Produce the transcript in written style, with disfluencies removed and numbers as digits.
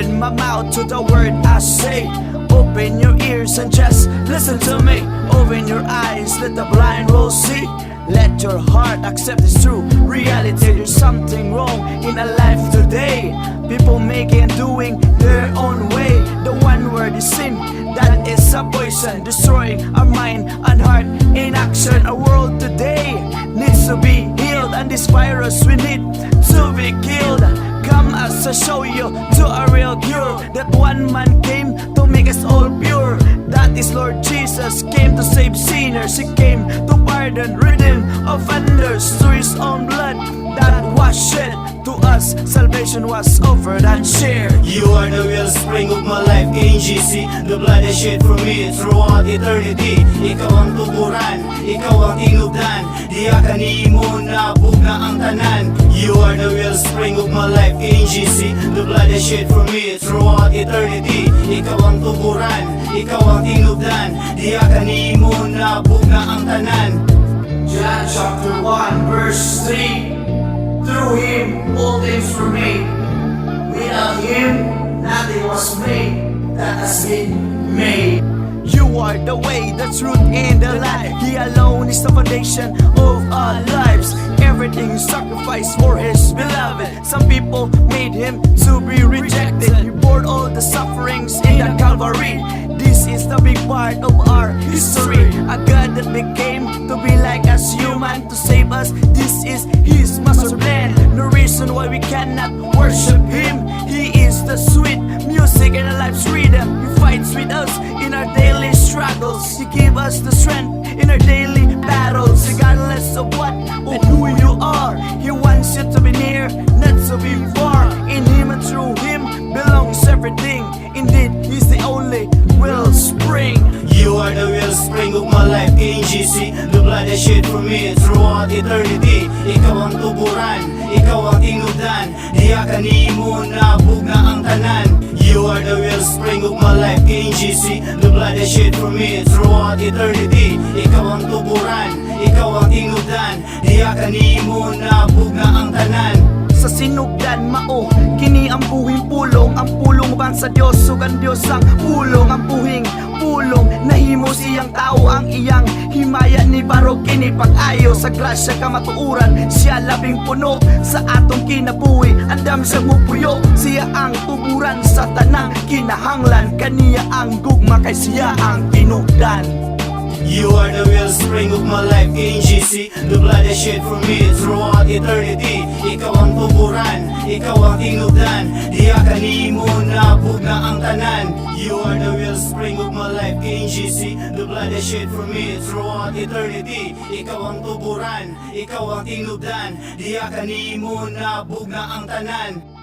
open my mouth to the word I say. Open your ears and just listen to me. Open your eyes, let the blind will see. Let your heart accept this true reality. There's something wrong in a life today. People making and doing their own way. The one word is sin, that is a poison, destroying our mind and heart in action. Our world today needs to be healed, and this virus we need to be killed. Come as I show you to a real cure. That one man came to make us all pure. That is Lord Jesus, came to save sinners. He came to pardon, redeem offenders. Through His own blood that was shed, to us salvation was offered and shared. You are the wellspring of my life, KNGC. The blood is shed for me throughout eternity. Ikaw ang tuburan, ikaw ang tinubdan. Diya kanimo na bugna ang tanan. You are the wellspring of my life, KNGC. The blood is shed for me throughout eternity. Ikaw ang tuburan, ikaw ang tinubdan. Diya kanimo na bugna ang tanan. John chapter 1 verse 3. Through Him all things were made. Without Him nothing was made that has been made. You are the way, the truth, and the life. He alone is the foundation of our lives. Everything sacrificed for His beloved. Some people made Him to be rejected. He bore all the sufferings in the Calvary. This is the big part of our history. A God that became to be like us human, to save us. This is His master plan. No reason why we cannot worship Him. He is the sweet music and a life's rhythm. He fights with us in our daily struggles. He gives us the strength in our daily battles. Regardless of what or who you are, He wants you to be near, not to be far. In Him and through Him belongs everything. Indeed, He's the only wellspring. You are the wellspring of my life, KNGC. The blood is shed for me throughout eternity. Ikaw ang tuburan, ikaw ang tinubdan. Diya kanimo na bugna ang tanan. You are the wellspring of my life, KNGC. The blood is shed for me throughout eternity. Ikaw ang tuburan, ikaw ang tinubdan. Diya kanimo na bugna ang tanan. Sa sinugdan mao, kini ang buhing pulong. Ang pulong ban sa Diyos, ug ang Diyos ang pulong. Ang buhing pulong, nahimo siyang tao. Ang iyang himaya ni barog kini pag-ayo. Sa grasya kamatuuran, siya labing puno. Sa atong kinabuhi, andam siyang mupuyo. Siya ang tuburan sa tanang kinahanglan. Kaniya ang gugma, kay siya ang tinugdan. You are the wellspring of my life, KNGC. The blood is shed for me throughout eternity. Ikaw ang tuburan, ikaw ang tinubdan. Diya kanimo na bugna ang tanan. You are the wellspring of my life, KNGC. The blood is shed for me throughout eternity. Ikaw ang tuburan, ikaw ang tinubdan. Diya kanimo na bugna ang tanan.